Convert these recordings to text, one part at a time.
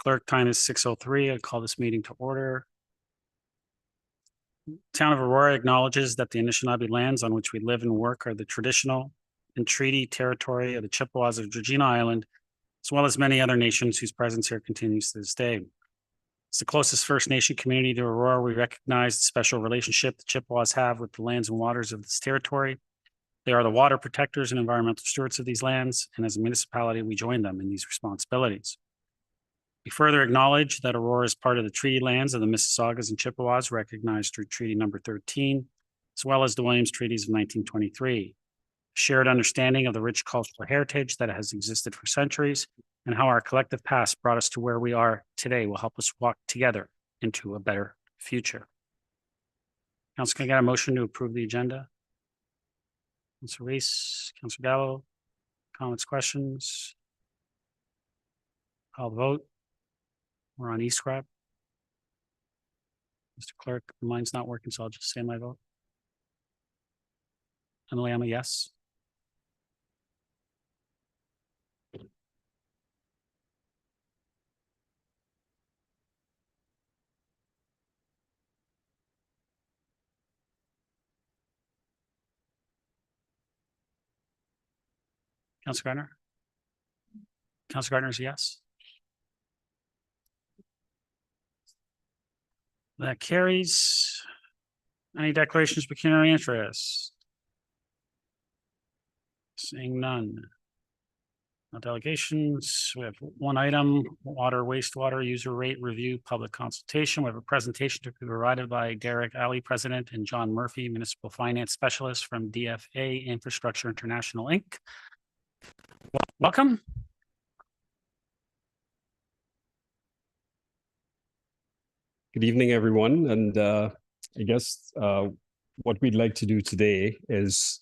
Clerk, time is 6:03. I call this meeting to order. Town of Aurora acknowledges that the Anishinaabe lands on which we live and work are the traditional and treaty territory of the Chippewas of Georgina Island, as well as many other nations whose presence here continues to this day. As the closest First Nation community to Aurora, we recognize the special relationship the Chippewas have with the lands and waters of this territory. They are the water protectors and environmental stewards of these lands, and as a municipality, we join them in these responsibilities. We further acknowledge that Aurora is part of the treaty lands of the Mississaugas and Chippewas recognized through Treaty Number 13, as well as the Williams Treaties of 1923. Shared understanding of the rich cultural heritage that has existed for centuries and how our collective past brought us to where we are today will help us walk together into a better future. Council, can I get a motion to approve the agenda? Councilor Reese, Councilor Gallo, comments, questions? Call the vote. We're on E-Scrap. Mr. Clerk, mine's not working, so I'll just say my vote. Emily, I'm a yes. Councilor Gardner? Councilor Gardner is a yes. That carries. Any declarations of pecuniary interest? Seeing none. No delegations. We have one item, water wastewater user rate review public consultation. We have a presentation to be provided by Derek Alley, President, and John Murphy, Municipal Finance Specialist from DFA Infrastructure International, Inc. Welcome. Good evening, everyone. And I guess what we'd like to do today is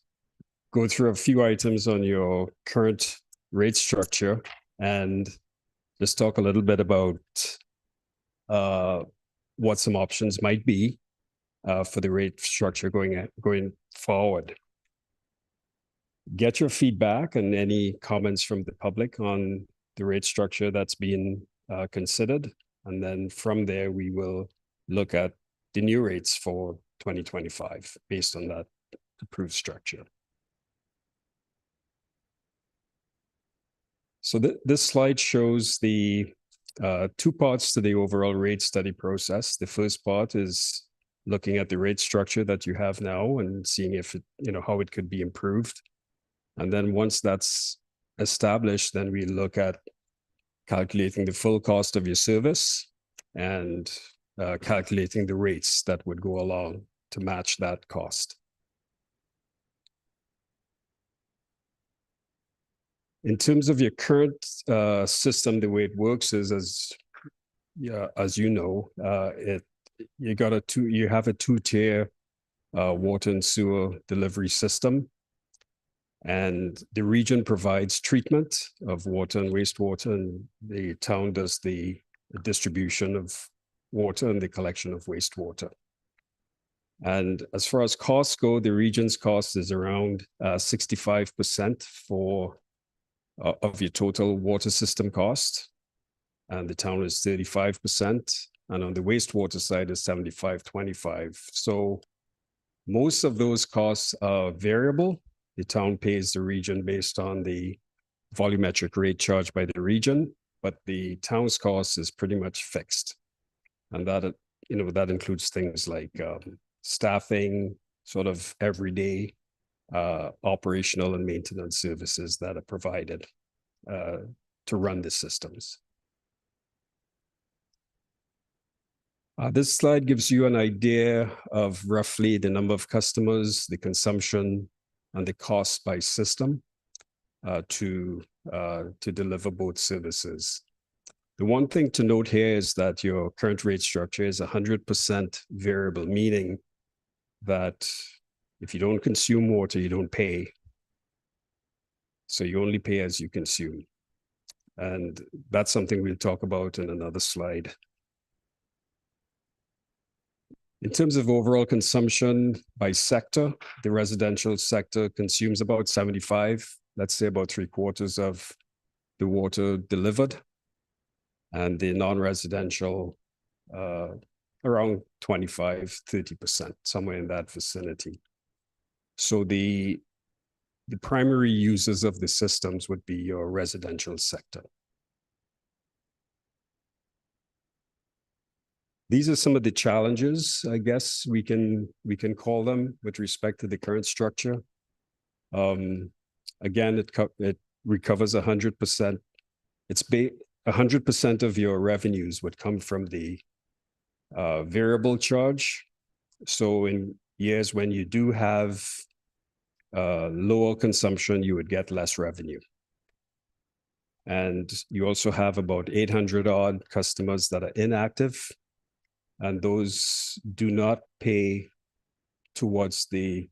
go through a few items on your current rate structure and just talk a little bit about what some options might be for the rate structure going forward. Get your feedback and any comments from the public on the rate structure that's being considered. And then from there, we will look at the new rates for 2025 based on that approved structure. So this slide shows the two parts to the overall rate study process. The first part is looking at the rate structure that you have now and seeing if it, how it could be improved. And then once that's established, then we look at calculating the full cost of your service and calculating the rates that would go along to match that cost. In terms of your current system, the way it works is as you know, you have a two-tier water and sewer delivery system. And the region provides treatment of water and wastewater, and the town does the distribution of water and the collection of wastewater. And as far as costs go, the region's cost is around 65% of your total water system cost, and the town is 35%. And on the wastewater side is 75-25. So most of those costs are variable. The town pays the region based on the volumetric rate charged by the region, but the town's cost is pretty much fixed. And that, that includes things like staffing, sort of everyday operational and maintenance services that are provided to run the systems. This slide gives you an idea of roughly the number of customers, the consumption, and the cost by system to deliver both services. The one thing to note here is that your current rate structure is 100% variable, meaning that if you don't consume water, you don't pay. So you only pay as you consume. And that's something we'll talk about in another slide. In terms of overall consumption by sector, the residential sector consumes about 75, let's say about 3/4 of the water delivered. and the non-residential around 25–30%, somewhere in that vicinity. So the primary users of the systems would be your residential sector. These are some of the challenges, I guess we can call them, with respect to the current structure. Again, it recovers 100%. It's 100% of your revenues would come from the variable charge. So in years when you do have lower consumption, you would get less revenue. And you also have about 800 odd customers that are inactive, and those do not pay towards the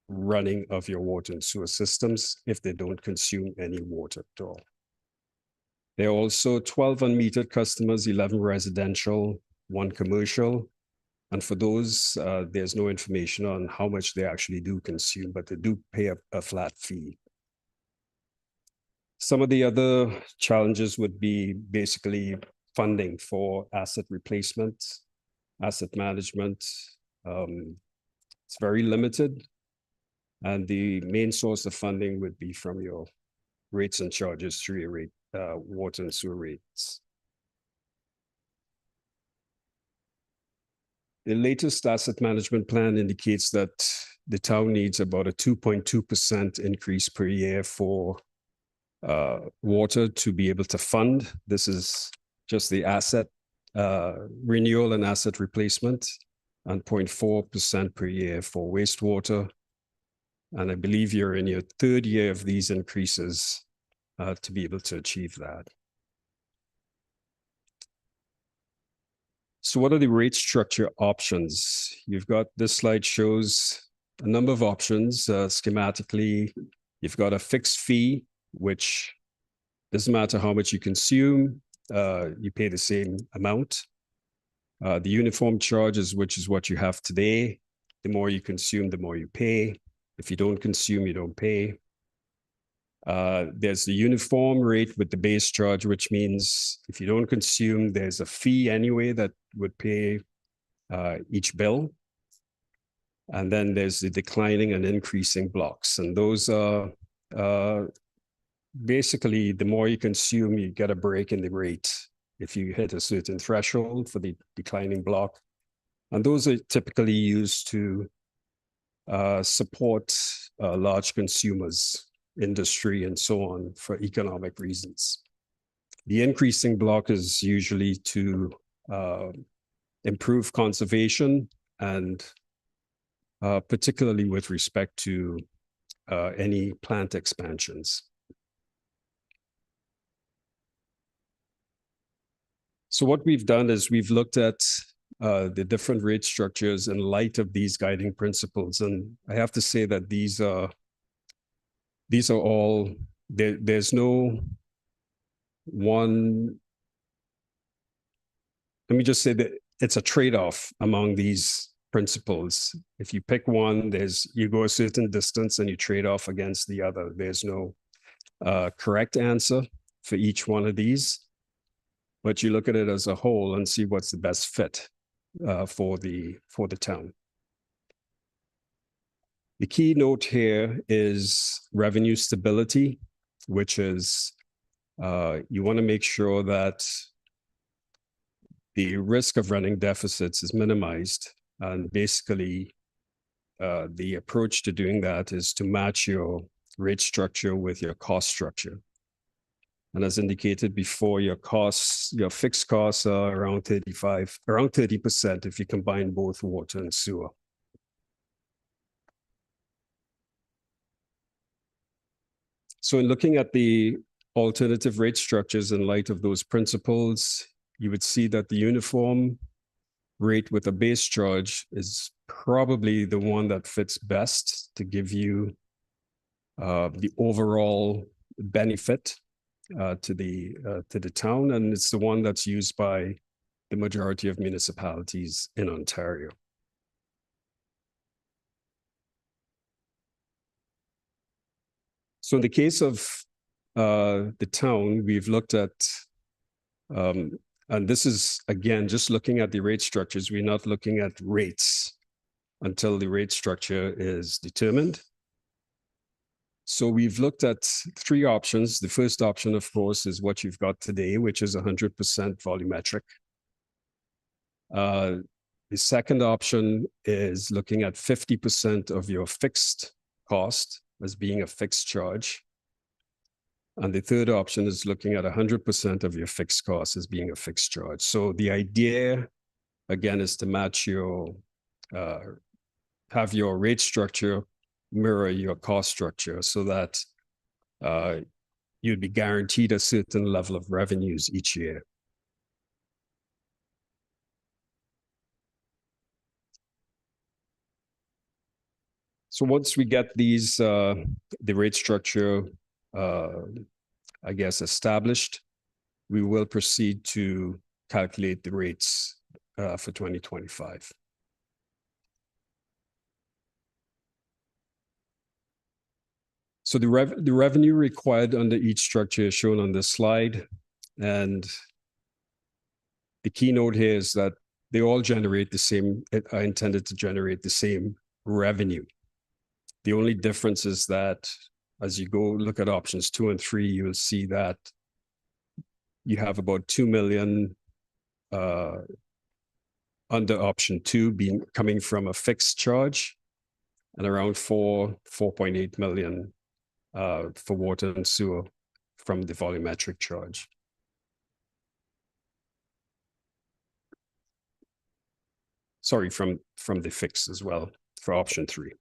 running of your water and sewer systems if they don't consume any water at all. There are also 12 unmetered customers, 11 residential, 1 commercial. And for those, there's no information on how much they actually do consume, but they do pay a flat fee. Some of the other challenges would be basically funding for asset replacement, asset management. It's very limited. And the main source of funding would be from your rates and charges through your rate, water and sewer rates. The latest asset management plan indicates that the town needs about a 2.2% increase per year for water to be able to fund. This is just the asset renewal and asset replacement, and 0.4% per year for wastewater. And I believe you're in your 3rd year of these increases to be able to achieve that. So what are the rate structure options? You've got, this slide shows a number of options. Schematically, you've got a fixed fee, which doesn't matter how much you consume, you pay the same amount. The uniform charges, which is what you have today. The more you consume, the more you pay. If you don't consume, you don't pay. There's the uniform rate with the base charge, which means if you don't consume, there's a fee anyway that would pay each bill. And then there's the declining and increasing blocks. And those are basically, the more you consume, you get a break in the rate if you hit a certain threshold for the declining block. And those are typically used to support large consumers, industry, and so on for economic reasons. The increasing block is usually to improve conservation, and particularly with respect to any plant expansions. So what we've done is we've looked at the different rate structures in light of these guiding principles. And I have to say that these are all, there's no one, let me just say that it's a trade-off among these principles. If you pick one, you go a certain distance and you trade off against the other. There's no correct answer for each one of these, but you look at it as a whole and see what's the best fit for the town. The key note here is revenue stability, which is you want to make sure that the risk of running deficits is minimized. And basically, the approach to doing that is to match your rate structure with your cost structure. And as indicated before, your fixed costs are around 30% if you combine both water and sewer. So in looking at the alternative rate structures in light of those principles, you would see that the uniform rate with a base charge is probably the one that fits best to give you the overall benefit to the town, and it's the one that's used by the majority of municipalities in Ontario. So in the case of the town, we've looked at And this is, again, just looking at the rate structures. We're not looking at rates until the rate structure is determined. So we've looked at three options. The first option, of course, is what you've got today, which is 100% volumetric. The second option is looking at 50% of your fixed cost as being a fixed charge. And the third option is looking at 100% of your fixed cost as being a fixed charge. So the idea, again, is to match your, have your rate structure mirror your cost structure so that you'd be guaranteed a certain level of revenues each year. So once we get these, the rate structure, I guess, established, we will proceed to calculate the rates for 2025. So the revenue required under each structure is shown on this slide. And the keynote here is that they all generate the same, are intended to generate the same revenue. The only difference is that as you go look at options 2 and 3, you will see that you have about 2 million under option 2 coming from a fixed charge, and around 4.8 million for water and sewer from the volumetric charge. Sorry, from the fixed as well for option 3.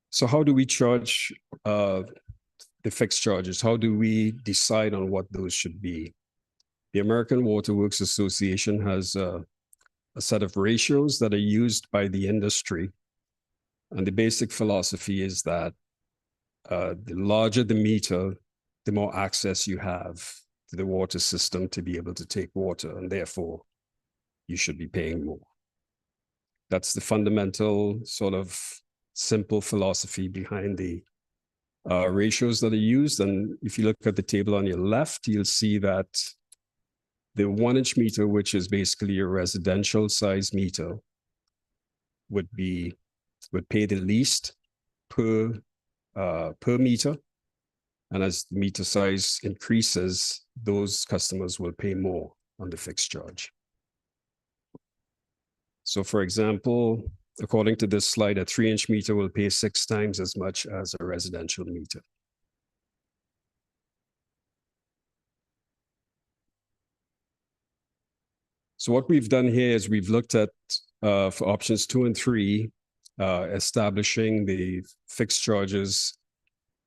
So how do we charge the fixed charges? How do we decide on what those should be? The American Water Works Association has a set of ratios that are used by the industry. And the basic philosophy is that the larger the meter, the more access you have to the water system to be able to take water, and therefore you should be paying more. That's the fundamental sort of simple philosophy behind the ratios that are used. And if you look at the table on your left, you'll see that the 1-inch meter, which is basically a residential size meter, would pay the least per meter. And as the meter size increases, those customers will pay more on the fixed charge. So for example, according to this slide, a 3-inch meter will pay 6 times as much as a residential meter. So what we've done here is we've looked at, for options 2 and 3, establishing the fixed charges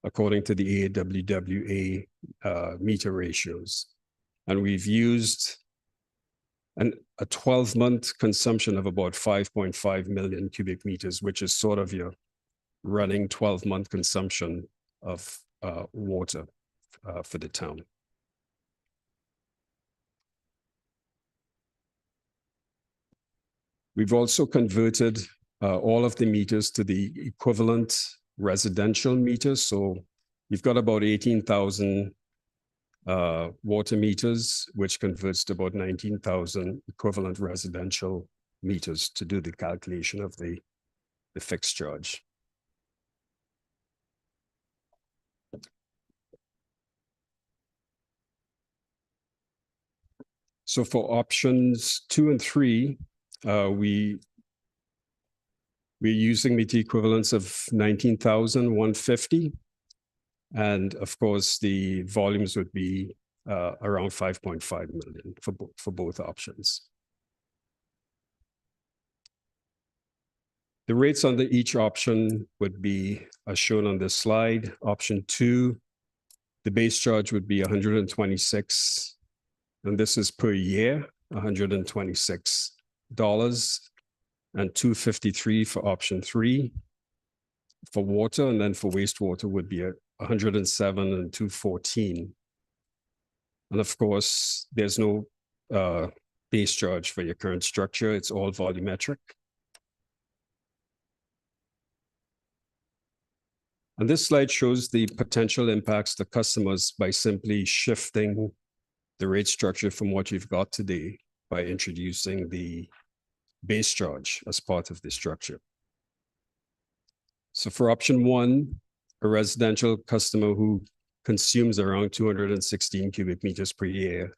according to the AWWA meter ratios. And we've used a 12-month consumption of about 5.5 million cubic meters, which is sort of your running 12-month consumption of water for the town. We've also converted all of the meters to the equivalent residential meters. So you've got about 18,000 water meters, which converts to about 19,000 equivalent residential meters to do the calculation of the fixed charge. So for options 2 and 3, we're using meter equivalents of 19,150. And of course, the volumes would be around 5.5 million for both options. The rates under each option would be as shown on this slide. Option 2, the base charge would be 126, and this is per year, $126, and $253 for option 3 for water, and then for wastewater would be 107 and 214. And of course, there's no base charge for your current structure. It's all volumetric. And this slide shows the potential impacts to customers by simply shifting the rate structure from what you've got today by introducing the base charge as part of the structure. So for option one, a residential customer who consumes around 216 cubic meters per year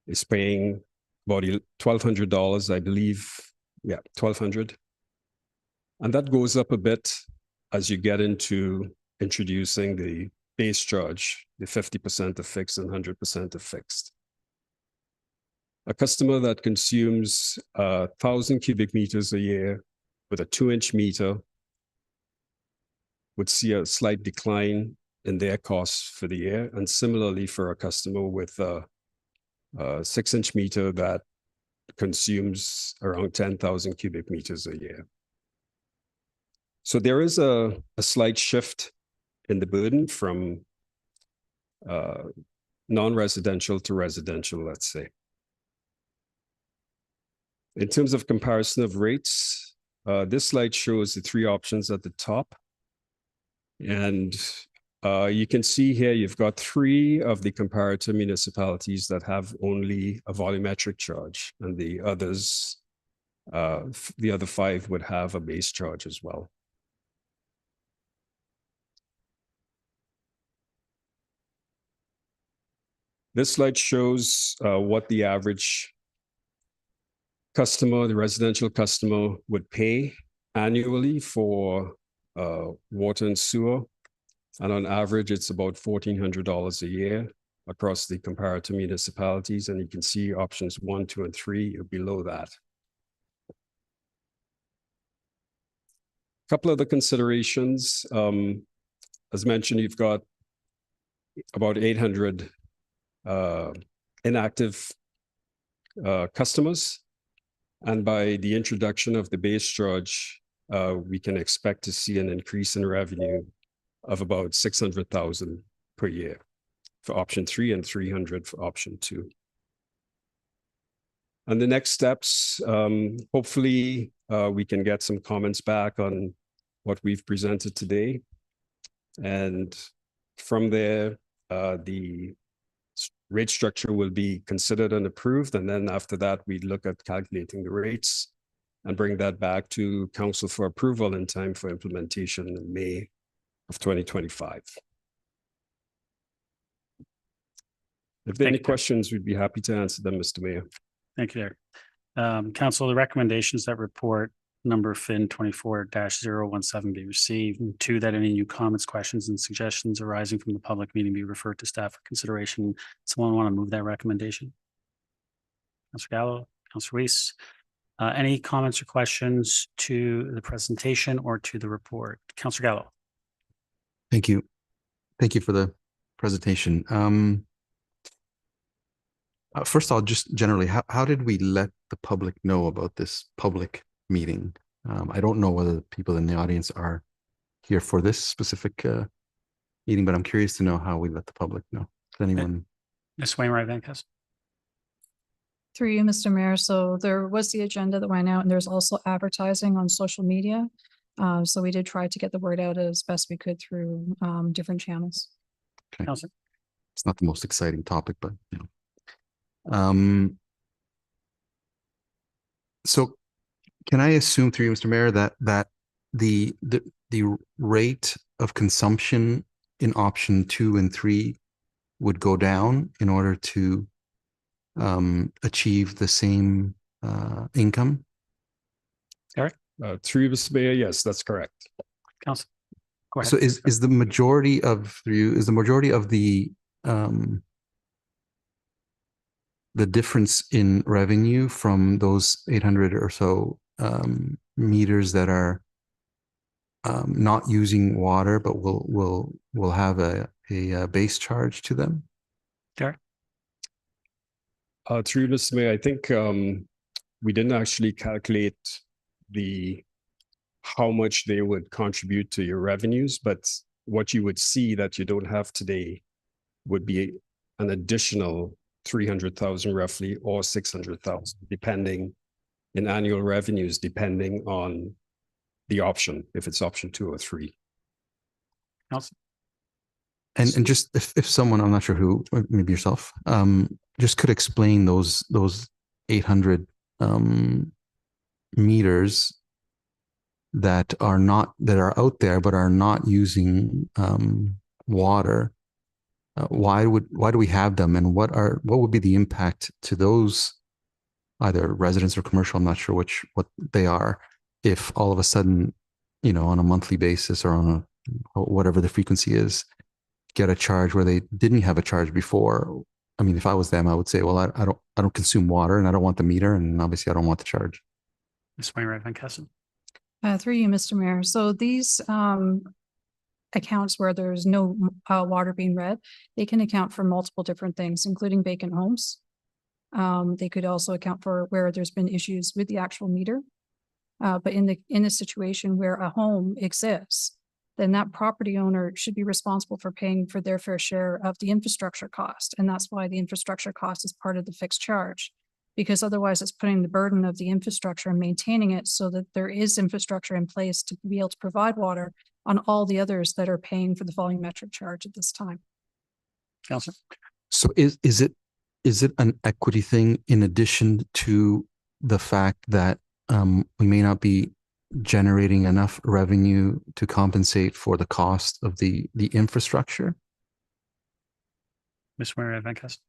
is paying about $1,200, I believe. Yeah, $1,200. And that goes up a bit as you get into introducing the base charge, the 50% of fixed and 100% of fixed. A customer that consumes 1,000 cubic meters a year with a 2-inch meter would see a slight decline in their costs for the year. And similarly for a customer with a 6-inch meter that consumes around 10,000 cubic meters a year. So there is a slight shift in the burden from non-residential to residential, let's say. In terms of comparison of rates, this slide shows the 3 options at the top. And you can see here, you've got 3 of the comparator municipalities that have only a volumetric charge, and the others, the other 5 would have a base charge as well. This slide shows what the average customer, the residential customer, would pay annually for water and sewer. And on average, it's about $1,400 a year across the comparator municipalities. And you can see options 1, 2, and 3 are below that. A couple of the considerations. As mentioned, you've got about 800 inactive customers. And by the introduction of the base charge, we can expect to see an increase in revenue of about $600,000 per year for option 3 and $300 for option 2. And the next steps, hopefully we can get some comments back on what we've presented today. And from there, the rate structure will be considered and approved. And then after that, we look at calculating the rates and bring that back to council for approval in time for implementation in May of 2025. If there are any questions, we'd be happy to answer them, Mr. Mayor. Thank you, Derek. Council, the recommendations that report number FIN 24-017 be received. And 2, that any new comments, questions, and suggestions arising from the public meeting be referred to staff for consideration. Someone want to move that recommendation? Councilor Gallo, Councilor Weiss. Any comments or questions to the presentation or to the report? Councilor Gallo. Thank you. Thank you for the presentation. First, I'll just generally, how did we let the public know about this public meeting? I don't know whether the people in the audience are here for this specific meeting, but I'm curious to know how we let the public know. Does anyone? Ms. Wainwright Vancus. Through you, Mr. Mayor. So there was the agenda that went out, and there's also advertising on social media. So we did try to get the word out as best we could through different channels. Okay. Councilor. It's not the most exciting topic, but you know. So can I assume through you, Mr. Mayor, that the rate of consumption in option 2 and 3 would go down in order to achieve the same income? Eric? Through you, Mr. Mayor, yes, that's correct. Council. Go ahead. So is the majority of the difference in revenue from those 800 or so meters that are not using water but will have a base charge to them? Derek? Through you, Mr. Mayor, I think we didn't actually calculate how much they would contribute to your revenues, but what you would see that you don't have today would be an additional 300,000 roughly, or 600,000, depending in annual revenues, depending on the option, if it's option 2 or 3. Council? And just if someone, I'm not sure who, maybe yourself, just could explain those 800 meters that are out there but are not using water. Why do we have them, and what would be the impact to those either residents or commercial? I'm not sure what they are. If all of a sudden, on a monthly basis or on whatever the frequency is, get a charge where they didn't have a charge before. I mean, if I was them, I would say, well, I don't consume water, and I don't want the meter, and obviously I don't want the charge. Ms. Wainwright Van Kessel? Through you, Mr. Mayor. So these accounts where there's no water being read, they can account for multiple different things, including vacant homes. They could also account for where there's been issues with the actual meter. But in a situation where a home exists, then that property owner should be responsible for paying for their fair share of the infrastructure cost. And that's why the infrastructure cost is part of the fixed charge, because otherwise it's putting the burden of the infrastructure and maintaining it so that there is infrastructure in place to be able to provide water on all the others that are paying for the volumetric charge at this time. Councilor? So is it an equity thing in addition to the fact that we may not be generating enough revenue to compensate for the cost of the infrastructure? Ms. Wainwright Van Kessel?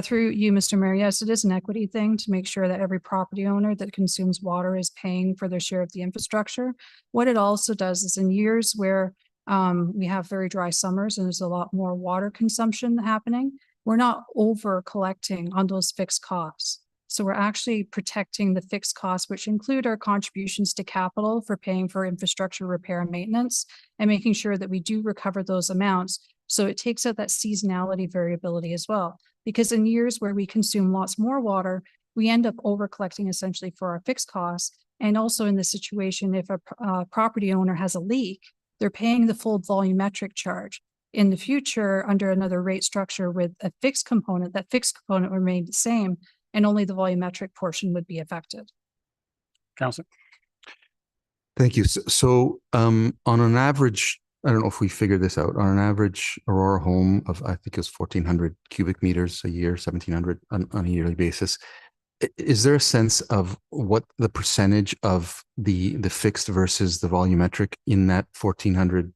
Through you, Mr. Mayor, yes, it is an equity thing to make sure that every property owner that consumes water is paying for their share of the infrastructure. What it also does is in years where we have very dry summers and there's a lot more water consumption happening, we're not over collecting on those fixed costs. So we're actually protecting the fixed costs, which include our contributions to capital for paying for infrastructure repair and maintenance, and making sure that we do recover those amounts. So it takes out that seasonality variability as well. Because in years where we consume lots more water, we end up over collecting essentially for our fixed costs. And also in this situation, if a property owner has a leak, they're paying the full volumetric charge. In the future, under another rate structure with a fixed component, that fixed component will remain the same, and only the volumetric portion would be affected. Councilor? Thank you. So on an average, I don't know if we figured this out, on an average Aurora home of, I think it was 1,400 cubic meters a year, 1,700 on a yearly basis. Is there a sense of what the percentage of the fixed versus the volumetric in that 1,400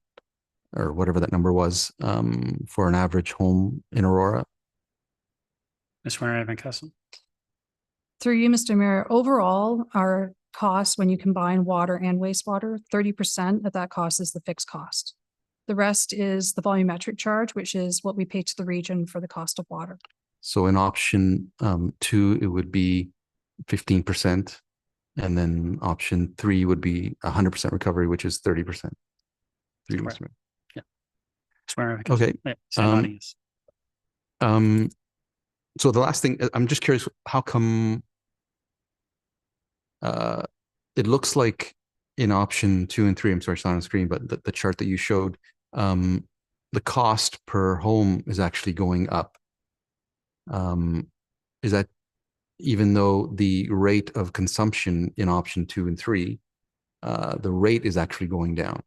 or whatever that number was for an average home in Aurora? Ms. Wainwright Van Kessel? Through you, Mr. Mayor, overall, our costs, when you combine water and wastewater, 30% of that cost is the fixed cost. The rest is the volumetric charge, which is what we pay to the region for the cost of water. So in option 2, it would be 15%. And then option 3 would be 100% recovery, which is 30%. Correct. Yeah. Ms. Wainwright Van Kessel? Okay. Yeah, same audience. So the last thing, I'm just curious, how come it looks like in option 2 and 3, I'm sorry, it's not on the screen, but the chart that you showed, the cost per home is actually going up. Is that even though the rate of consumption in option 2 and 3, the rate is actually going down?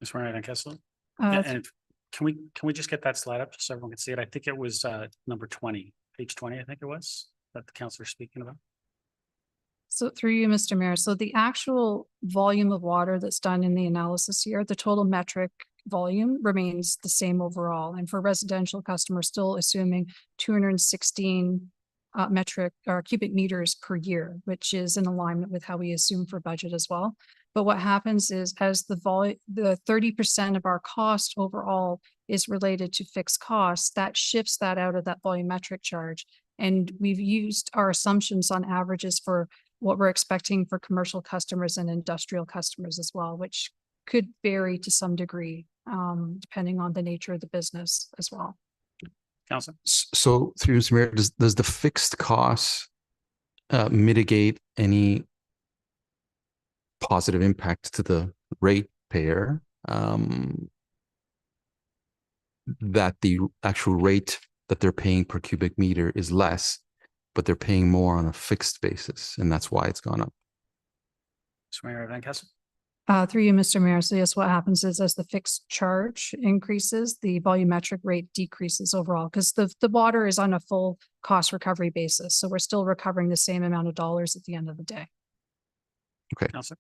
Ms. Wainwright Van Kessel? Uh, And can we just get that slide up so everyone can see it? I think it was number 20, page 20, I think it was, that the councilor is speaking about. So through you, Mr. Mayor, so the actual volume of water that's done in the analysis here, the total metric volume remains the same overall. And for residential customers, still assuming 216 metric or cubic meters per year, which is in alignment with how we assume for budget as well. But what happens is as the 30% of our cost overall is related to fixed costs, that shifts that out of that volumetric charge. And we've used our assumptions on averages for what we're expecting for commercial customers and industrial customers as well, which could vary to some degree, depending on the nature of the business as well. Councilor? So through Mr. Mayor, does the fixed costs mitigate any positive impact to the ratepayer, that the actual rate that they're paying per cubic meter is less, but they're paying more on a fixed basis, and that's why it's gone up? Ms. Wainwright Van Kessel? Through you, Mr. Mayor. So yes, what happens is as the fixed charge increases, the volumetric rate decreases overall because the water is on a full cost recovery basis. So we're still recovering the same amount of dollars at the end of the day. Counselor?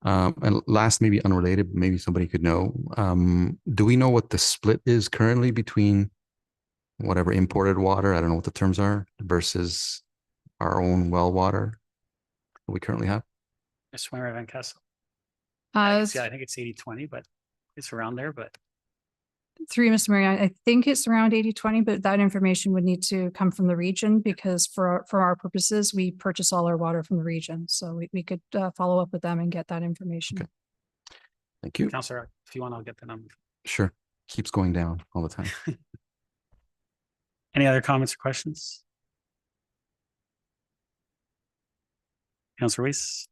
And last, maybe unrelated, maybe somebody could know. Do we know what the split is currently between whatever imported water, I don't know what the terms are, versus our own well water that we currently have? Ms. Weimer Van Kessel? Uh, I think it's 80-20, but it's around there, but Through you, Mr. Mayor, I think it's around 80-20, but that information would need to come from the region because for our purposes, we purchase all our water from the region. So we could follow up with them and get that information. Okay. Thank you. Counselor, if you want, I'll get the number. Sure. Keeps going down all the time. Any other comments or questions? Counselor Weiss?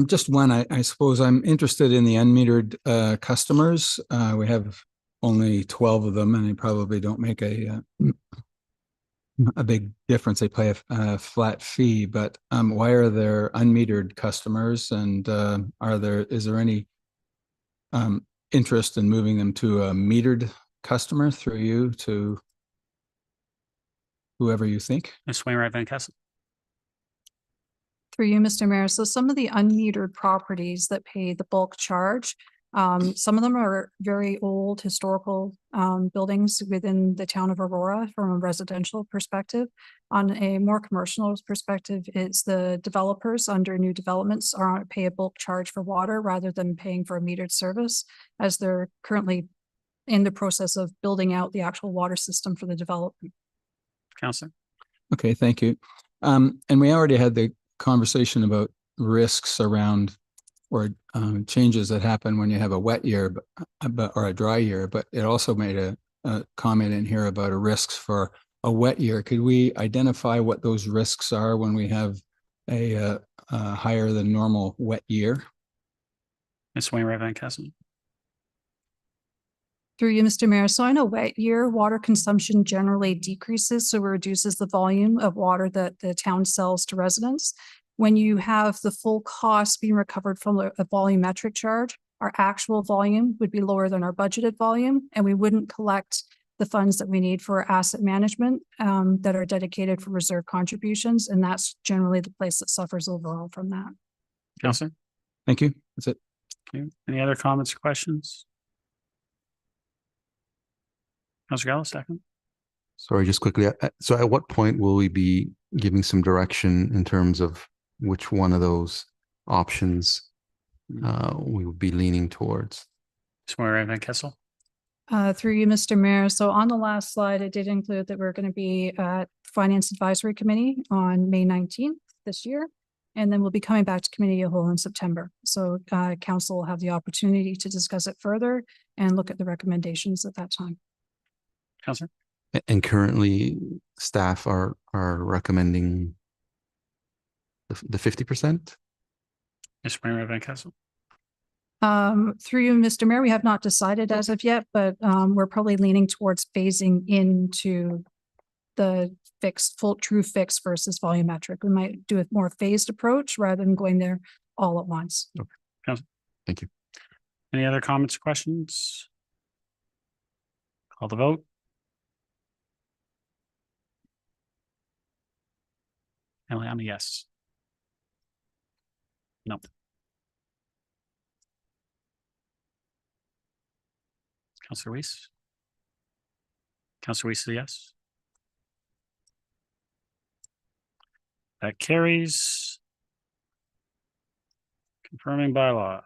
Just one, I suppose I'm interested in the unmetered customers. We have only 12 of them and they probably don't make a big difference. They pay a flat fee, but why are there unmetered customers and is there any interest in moving them to a metered customer through you to whoever you think? Ms. Weimer Van Kessel? Through you, Mr. Mayor. So some of the unmetered properties that pay the bulk charge, some of them are very old historical buildings within the town of Aurora from a residential perspective. On a more commercial perspective, it's the developers under new developments are pay a bulk charge for water rather than paying for a metered service, as they're currently in the process of building out the actual water system for the development. Counselor? Okay, thank you. And we already had the conversation about risks around or changes that happen when you have a wet year or a dry year, but it also made a comment in here about risks for a wet year. Could we identify what those risks are when we have a higher than normal wet year? Ms. Weimer Van Kessel? Through you, Mr. Mayor. So in a wet year, water consumption generally decreases, so it reduces the volume of water that the town sells to residents. When you have the full cost being recovered from a volumetric charge, our actual volume would be lower than our budgeted volume, and we wouldn't collect the funds that we need for asset management that are dedicated for reserve contributions, and that's generally the place that suffers overall from that. Counselor? Thank you. That's it. Okay. Any other comments or questions? Counselor Gallo, second. Sorry, just quickly. So at what point will we be giving some direction in terms of which one of those options we would be leaning towards? Ms. Weimer Van Kessel? Through you, Mr. Mayor. So on the last slide, it did include that we're going to be at Finance Advisory Committee on May 19th this year. And then we'll be coming back to Committee of the Whole in September. So Council will have the opportunity to discuss it further and look at the recommendations at that time. Counselor? And currently staff are recommending the 50%? Ms. Weimer Van Kessel? Through you, Mr. Mayor, we have not decided as of yet, but we're probably leaning towards phasing into the true fix versus volumetric. We might do a more phased approach rather than going there all at once. Okay. Counselor? Thank you. Any other comments or questions? Call the vote. Eliana, yes. No. Counselor Weiss? Counselor Weiss, yes. That carries. Confirming bylaw.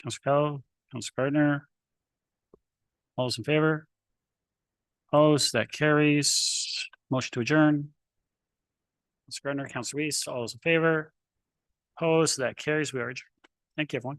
Counselor Kello, Counselor Gardner. All those in favor? Opposed, that carries. Motion to adjourn. Counselor Gardner, Counselor Weiss, all those in favor? Opposed, that carries. We are adjourned. Thank you, everyone.